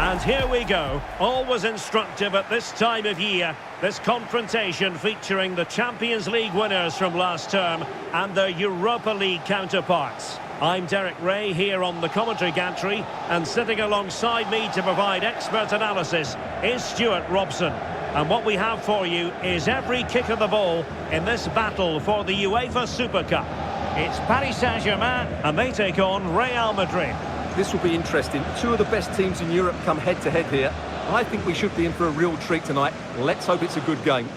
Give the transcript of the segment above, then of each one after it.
And here we go. Always instructive at this time of year. This confrontation featuring the Champions League winners from last term and their Europa League counterparts. I'm Derek Ray here on the commentary gantry, and sitting alongside me to provide expert analysis is Stuart Robson. And what we have for you is every kick of the ball in this battle for the UEFA Super Cup. It's Paris Saint-Germain and they take on Real Madrid. This will be interesting. Two of the best teams in Europe come head-to-head here. I think we should be in for a real treat tonight. Let's hope it's a good game.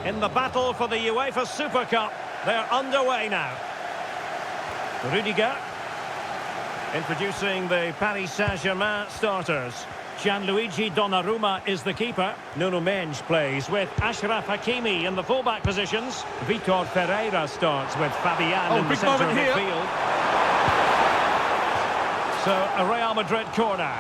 In the battle for the UEFA Super Cup, they're underway now. Rudiger, introducing the Paris Saint-Germain starters. Gianluigi Donnarumma is the keeper. Nuno Mendes plays with Achraf Hakimi in the fullback positions. Vitor Ferreira starts with Fabian in the centre of midfield. So, a Real Madrid corner.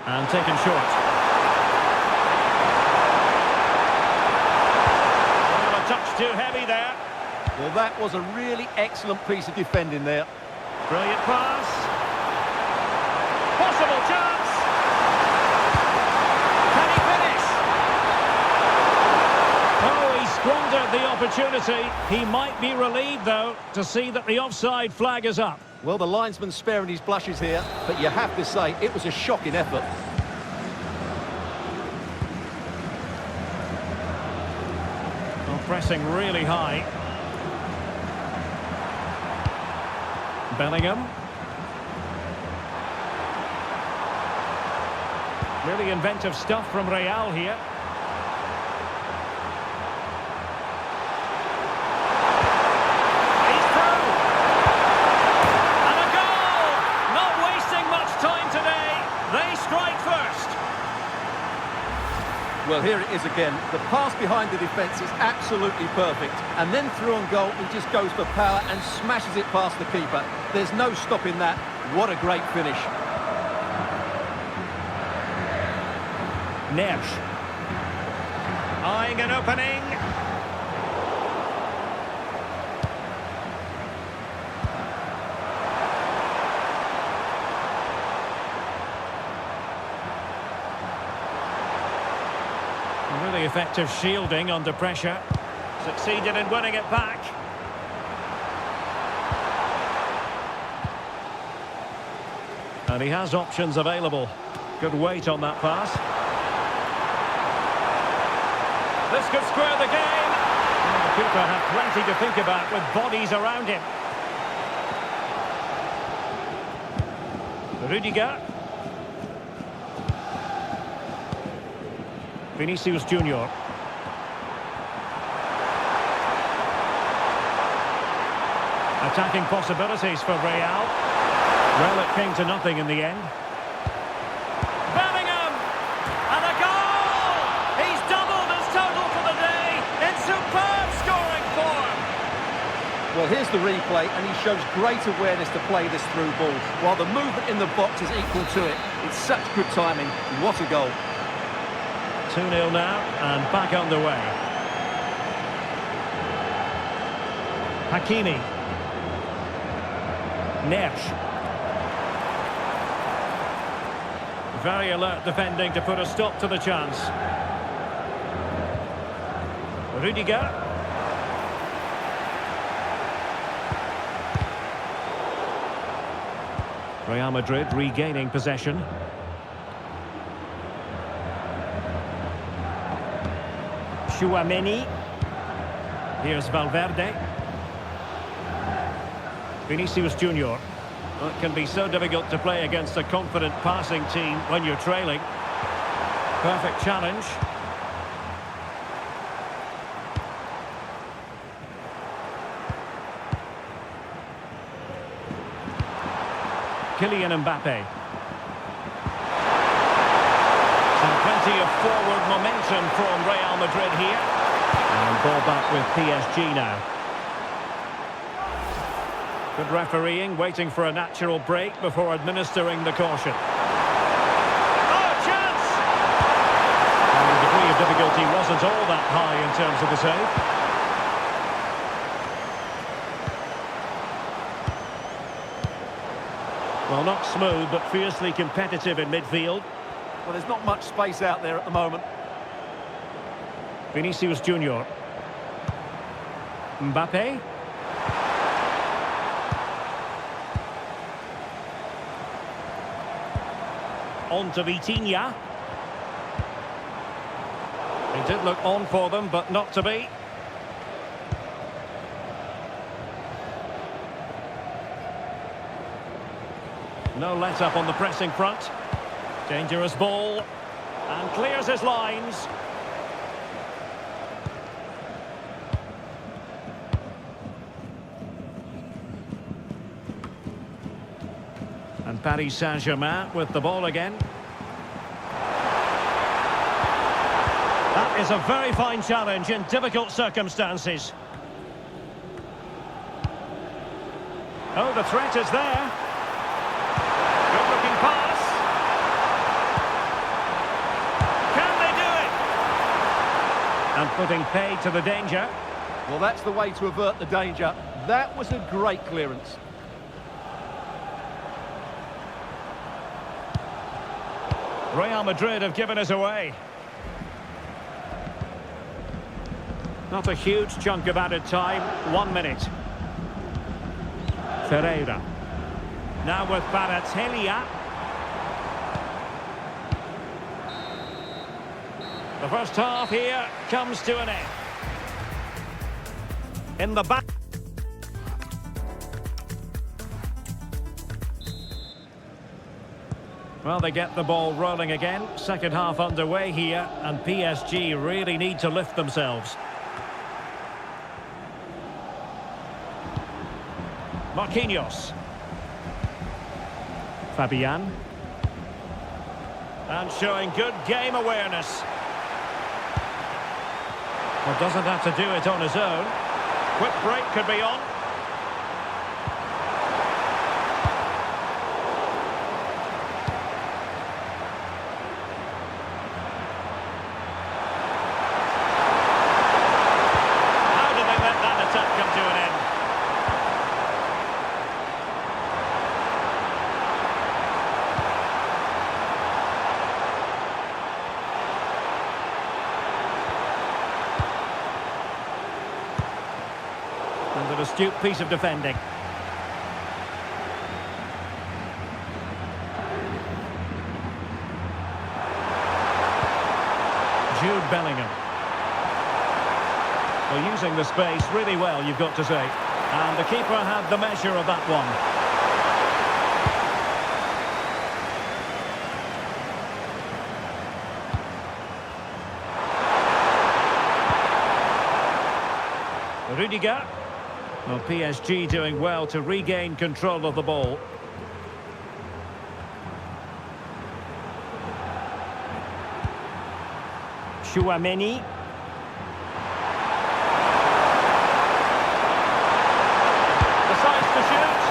And taken short. Oh, a touch too heavy there. Well, that was a really excellent piece of defending there. Brilliant pass. Possible chance. Can he finish? Oh, he squandered the opportunity. He might be relieved, though, to see that the offside flag is up. Well, the linesman's sparing his blushes here, but you have to say it was a shocking effort. Well, pressing really high. Bellingham. Really inventive stuff from Real here. Well, here it is again. The pass behind the defence is absolutely perfect. And then through on goal, he just goes for power and smashes it past the keeper. There's no stopping that. What a great finish. Neves. Eyeing an opening. Really effective shielding under pressure. Succeeded in winning it back. And he has options available. Good weight on that pass. This could square the game. And the keeper had plenty to think about with bodies around him. Rudiger. Vinicius Junior. Attacking possibilities for Real. Well, it came to nothing in the end. Bellingham! And a goal! He's doubled his total for the day in superb scoring form. Well, here's the replay, and he shows great awareness to play this through ball, while the movement in the box is equal to it. It's such good timing. What a goal. 2-0 now, and back underway. Hakimi. Neves. Very alert defending to put a stop to the chance. Rudiger. Real Madrid regaining possession. Chouameni. Here's Valverde. Vinicius Junior. Well, it can be so difficult to play against a confident passing team when you're trailing. Perfect challenge. Kylian Mbappe. And plenty of forward momentum from Real Madrid here. And ball back with PSG now. Good refereeing, waiting for a natural break before administering the caution. Oh, chance! And the degree of difficulty wasn't all that high in terms of the save. Well, not smooth, but fiercely competitive in midfield. Well, there's not much space out there at the moment. Vinicius Junior. Mbappe. On to Vitinha. It did look on for them, but not to be. No let-up on the pressing front. Dangerous ball. And clears his lines. And Paris Saint-Germain with the ball again. That is a very fine challenge in difficult circumstances. Oh, the threat is there. Good-looking pass. Can they do it? And putting paid to the danger. Well, that's the way to avert the danger. That was a great clearance. Real Madrid have given us away. Not a huge chunk of added time. 1 minute. Ferreira. Now with Baratelia. The first half here comes to an end. In the back. Well, they get the ball rolling again. Second half underway here, and PSG really need to lift themselves. Marquinhos. Fabian. And showing good game awareness. Well, doesn't have to do it on his own. Quick break could be on. And an astute piece of defending. Jude Bellingham. Well, using the space really well, you've got to say. And the keeper had the measure of that one. Rudiger. Well, PSG doing well to regain control of the ball. Chouameni. Decides to shoot.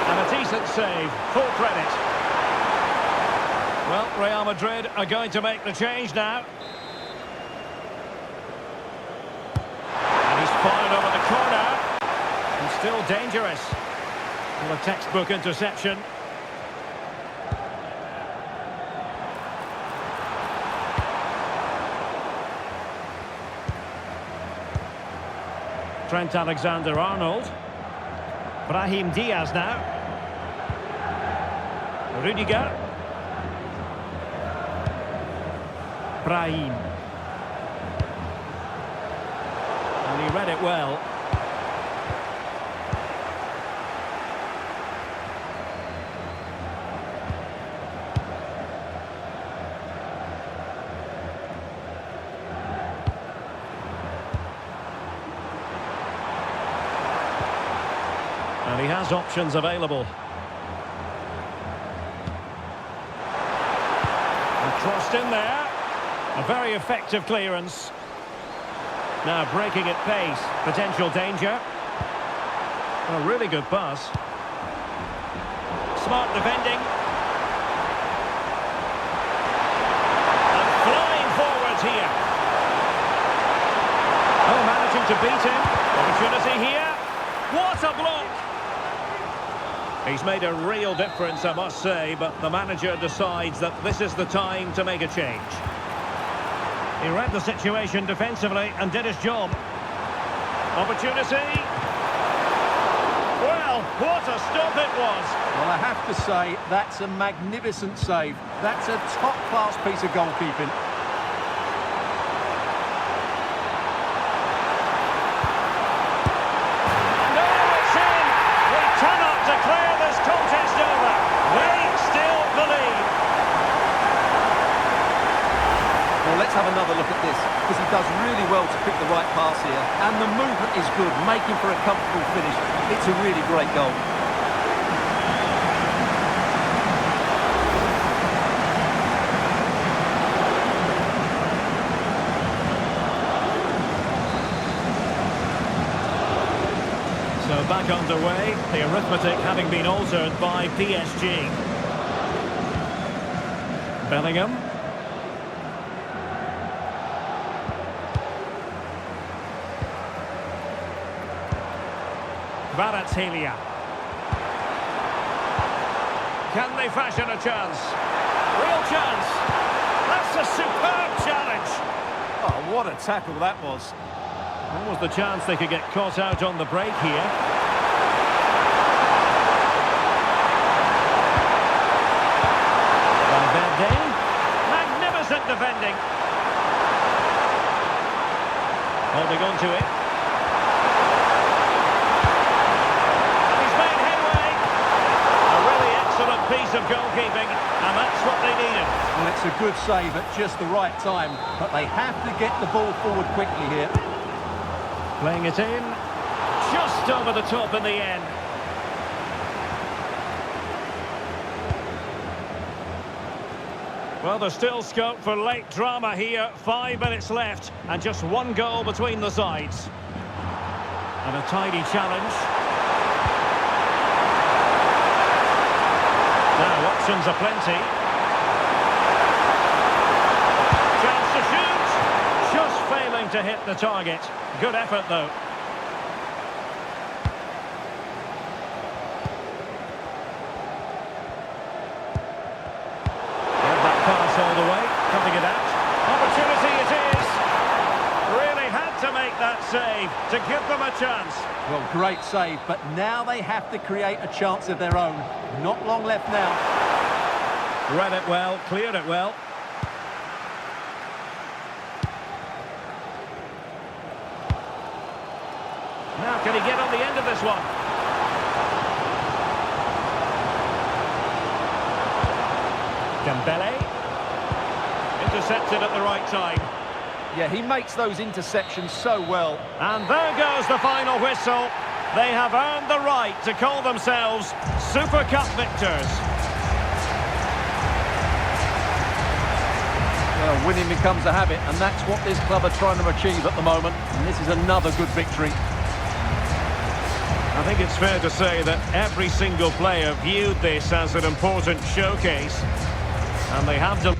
And a decent save. Full credit. Well, Real Madrid are going to make the change now. And he's fired over the corner. And still dangerous. Well, a textbook interception. Trent Alexander-Arnold. Brahim Diaz now. Rudiger. Brahim. And he read it well. And he has options available. Crossed in there. A very effective clearance. Now breaking at pace. Potential danger. A really good pass. Smart defending. And flying forwards here. Oh, managing to beat him. Opportunity here. What a block! He's made a real difference, I must say, but the manager decides that this is the time to make a change. He read the situation defensively and did his job. Opportunity. Well, what a stop it was. Well, I have to say, that's a magnificent save. That's a top-class piece of goalkeeping. And oh, it's in! We cannot declare this contest over. They still believe. Well, let's have another look at this, because he does really well to pick the right pass here. And the movement is good, making for a comfortable finish. It's a really great goal. So back underway, the arithmetic having been altered by PSG. Bellingham. Kvaratskhelia. Can they fashion a chance? Real chance. That's a superb challenge. Oh, what a tackle that was. What was the chance they could get caught out on the break here? Valverde. Magnificent defending. Holding on to it. And he's made headway. A really excellent piece of goalkeeping, and that's what they needed. Well, it's a good save at just the right time, but they have to get the ball forward quickly here. Playing it in. Just over the top in the end. Well, there's still scope for late drama here. 5 minutes left and just one goal between the sides. And a tidy challenge. Now, options are plenty. Chance to shoot. Just failing to hit the target. Good effort, though. All the way, cutting it out. Opportunity it is. Really had to make that save to give them a chance. Well, great save, but now they have to create a chance of their own. Not long left now. Read it well, cleared it well. Now can he get on the end of this one? Dembele. Intercepted at the right time. Yeah, he makes those interceptions so well. And there goes the final whistle. They have earned the right to call themselves Super Cup victors. Well, winning becomes a habit, and that's what this club are trying to achieve at the moment. And this is another good victory. I think it's fair to say that every single player viewed this as an important showcase. And they have delivered.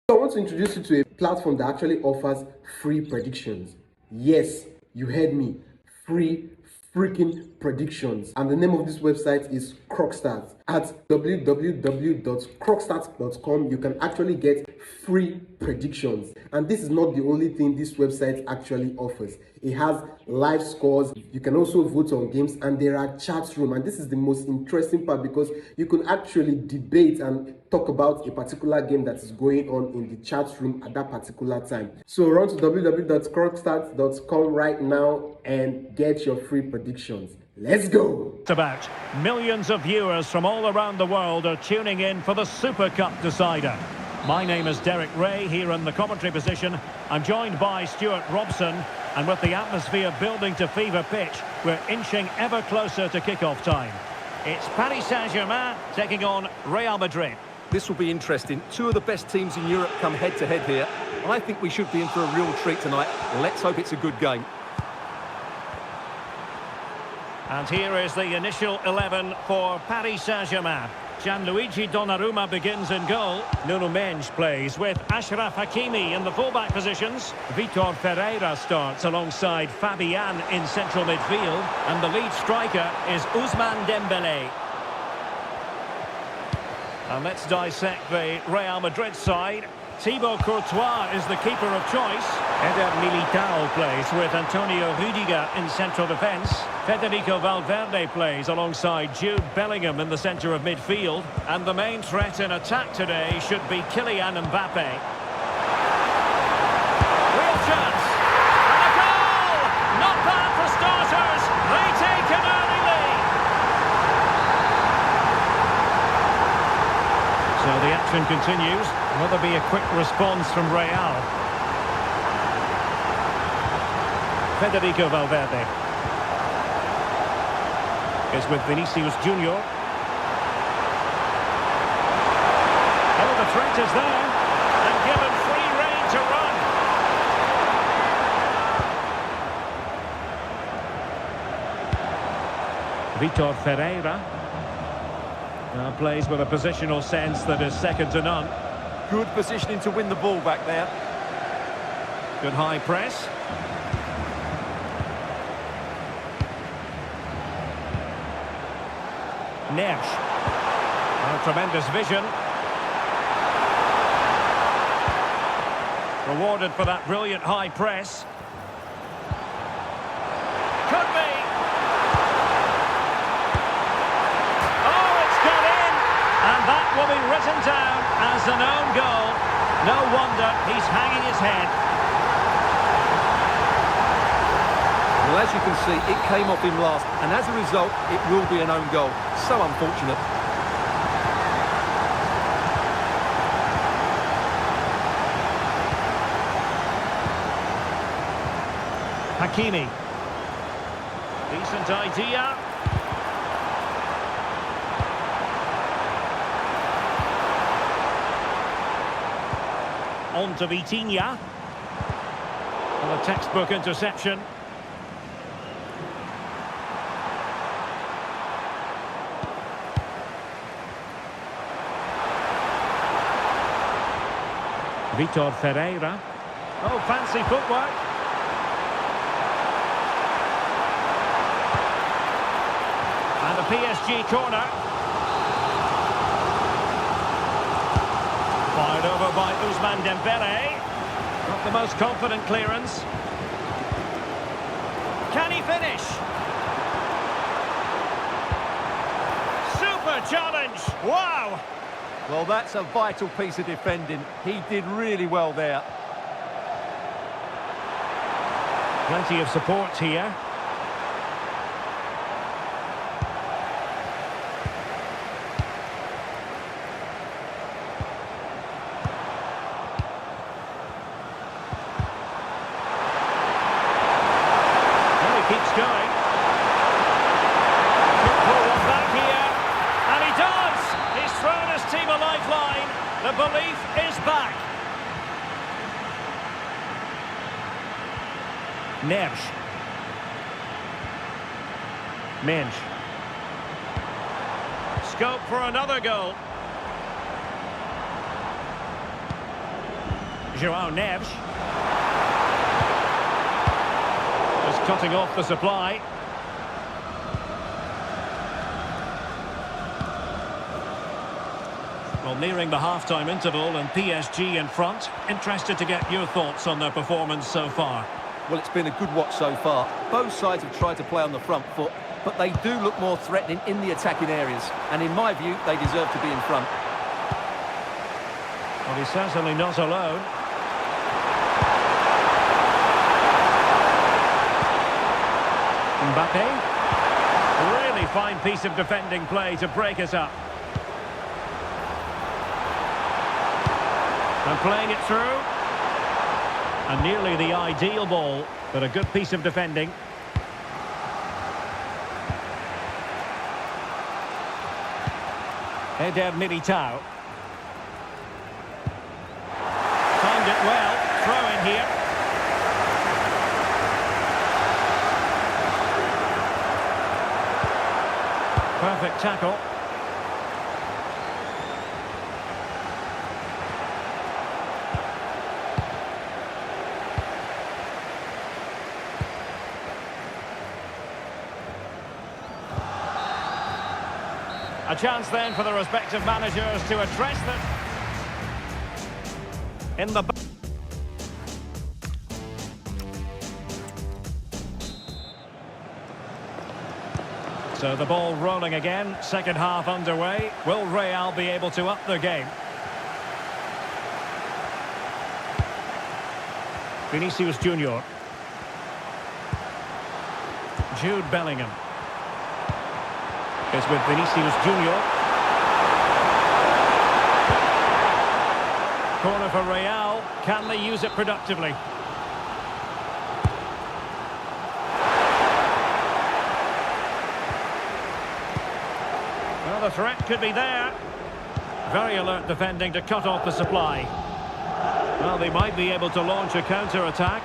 I want to introduce you to a platform that actually offers free predictions. Yes, you heard me. Free freaking predictions. And the name of this website is Crocstats. At www.crocstats.com, you can actually get free predictions. And this is not the only thing this website actually offers. It has live scores. You can also vote on games, and there are chat rooms. And this is the most interesting part, because you can actually debate and talk about a particular game that is going on in the chat room at that particular time. So run to www.crocstats.com right now and get your free predictions. Let's go! It's about millions of viewers from all around the world are tuning in for the Super Cup decider. My name is Derek Ray here in the commentary position. I'm joined by Stuart Robson, and with the atmosphere building to fever pitch, we're inching ever closer to kick-off time. It's Paris Saint-Germain taking on Real Madrid. This will be interesting. Two of the best teams in Europe come head-to-head here. I think we should be in for a real treat tonight. Let's hope it's a good game. And here is the initial 11 for Paris Saint-Germain. Gianluigi Donnarumma begins in goal. Nuno Mendes plays with Achraf Hakimi in the fullback positions. Vitor Ferreira starts alongside Fabian in central midfield. And the lead striker is Ousmane Dembélé. And let's dissect the Real Madrid side. Thibaut Courtois is the keeper of choice. Eder Militao plays with Antonio Rüdiger in central defence. Federico Valverde plays alongside Jude Bellingham in the centre of midfield. And the main threat in attack today should be Kylian Mbappe. Real chance! And a goal! Not bad for starters! They take an early lead! So the action continues. Will there be a quick response from Real? Federico Valverde is with Vinicius Junior. Oh, the threat is there, and given free rein to run. Vitor Ferreira now plays with a positional sense that is second to none. Good positioning to win the ball back there. Good high press. Neves. Oh, tremendous vision. Rewarded for that brilliant high press. Could be. Oh, it's got in. And that will be written down as an own goal. No wonder he's hanging his head. Well, as you can see, it came off him last, and as a result, it will be an own goal. So unfortunate. Hakimi. Decent idea. On to Vitinha. And a textbook interception. Vitor Ferreira. Oh, fancy footwork. And a PSG corner. Fired over by Ousmane Dembélé. Not the most confident clearance. Can he finish? Super challenge. Wow. Well, that's a vital piece of defending. He did really well there. Plenty of support here. Keeps going. Could pull one back here. And he does! He's thrown his team a lifeline. The belief is back. Neves. Mendes. Scope for another goal. João Neves. Cutting off the supply. Well, nearing the half-time interval and PSG in front. Interested to get your thoughts on their performance so far. Well, it's been a good watch so far. Both sides have tried to play on the front foot, but they do look more threatening in the attacking areas. And in my view, they deserve to be in front. Well, he's certainly not alone. Mbappe. Really fine piece of defending play to break us up. And playing it through. And nearly the ideal ball, but a good piece of defending. Eder Militao. Timed it well. Throw in here. Perfect tackle. A chance then for the respective managers to address them. In the... So the ball rolling again, second half underway. Will Real be able to up their game? Vinicius Junior. Jude Bellingham. It's with Vinicius Junior. Corner for Real. Can they use it productively? Well, the threat could be there. Very alert defending to cut off the supply. Well, they might be able to launch a counter-attack.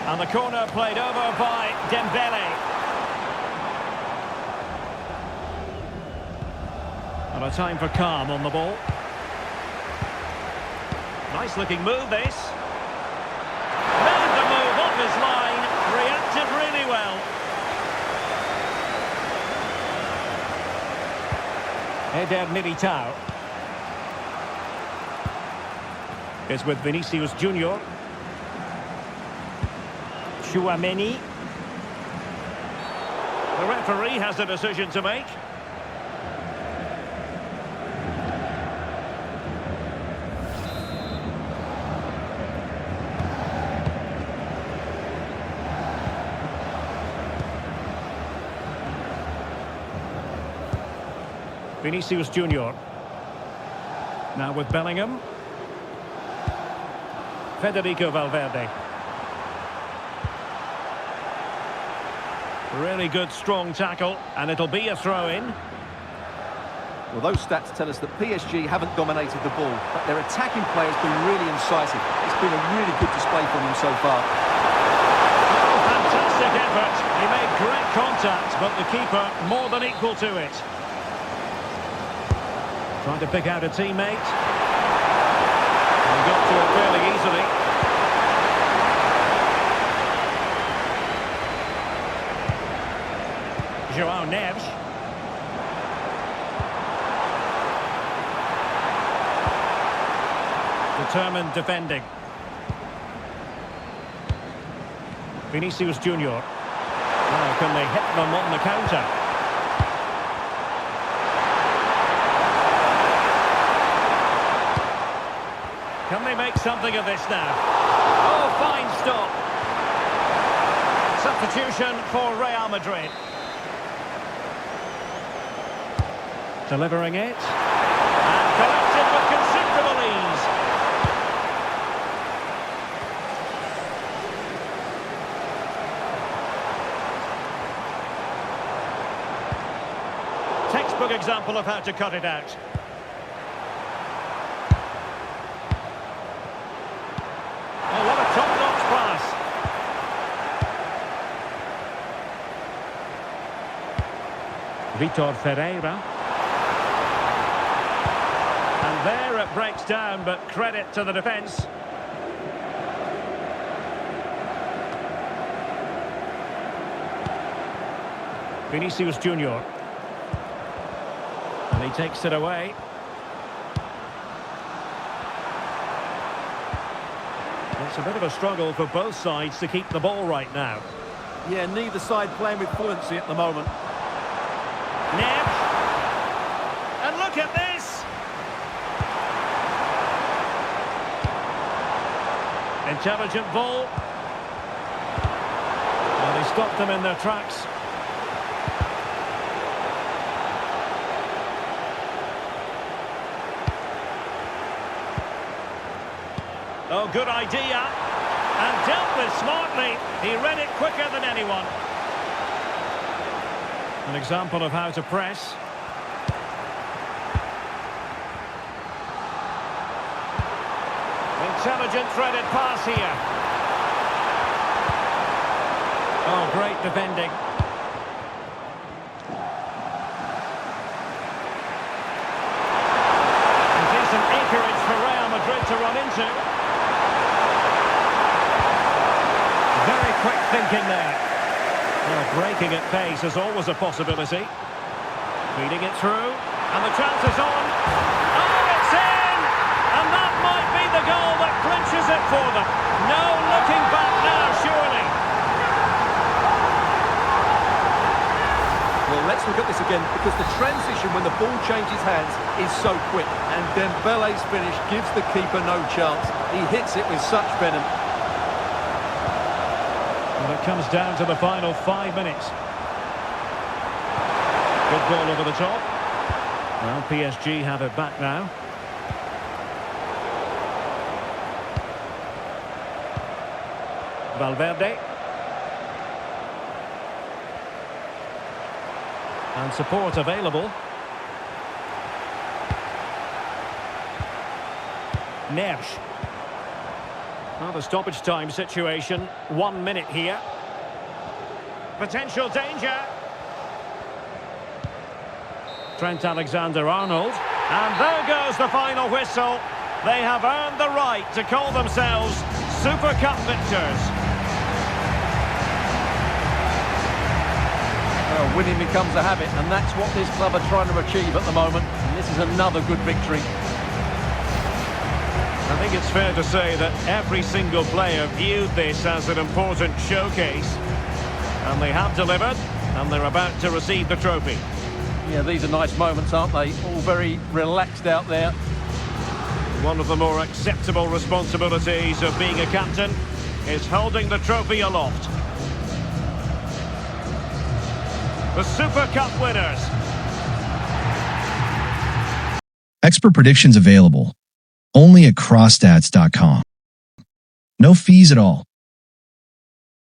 And the corner played over by Dembele. And a time for calm on the ball. Nice looking move this. Made the move off his line. Reacted really well. Eder Militao. It's with Vinicius Junior. Chouameni. The referee has a decision to make. Vinicius Junior. Now with Bellingham. Federico Valverde. Really good, strong tackle, and it'll be a throw-in. Well, those stats tell us that PSG haven't dominated the ball, but their attacking play has been really incisive. It's been a really good display from them so far. Oh, fantastic effort. He made great contact, but the keeper more than equal to it. Trying to pick out a teammate. And got to it fairly easily. João Neves. Determined defending. Vinicius Junior. Now can they hit them on the counter? Can they make something of this now? Oh, fine stop. Substitution for Real Madrid. Delivering it. And collected with considerable ease. Textbook example of how to cut it out. Oh, what a top-notch pass. Vitor Ferreira. And there it breaks down, but credit to the defence. Vinicius Junior. And he takes it away. It's a bit of a struggle for both sides to keep the ball right now. Yeah, neither side playing with fluency at the moment. Neves. And look at this. Intelligent ball. stop them in their tracks. Oh, good idea. And dealt with smartly. He read it quicker than anyone. An example of how to press. Intelligent threaded pass here. Oh, great defending. And decent acreage for Real Madrid to run into. Very quick thinking there. Well, breaking at pace is always a possibility. Feeding it through. And the chance is on. Oh, it's in! And that might be the goal that clinches it for them. No looking back now, surely. Well, let's look at this again, because the transition when the ball changes hands is so quick. And Dembele's finish gives the keeper no chance. He hits it with such venom. And it comes down to the final 5 minutes. Good ball over the top. Well, PSG have it back now. Valverde. And support available. Neves. Well, the stoppage time situation. 1 minute here. Potential danger. Trent Alexander-Arnold. And there goes the final whistle. They have earned the right to call themselves Super Cup victors. Well, winning becomes a habit, and that's what this club are trying to achieve at the moment. And this is another good victory. I think it's fair to say that every single player viewed this as an important showcase. And they have delivered, and they're about to receive the trophy. Yeah, these are nice moments, aren't they? All very relaxed out there. One of the more acceptable responsibilities of being a captain is holding the trophy aloft. The Super Cup winners. Expert predictions available only at crossstats.com. No fees at all.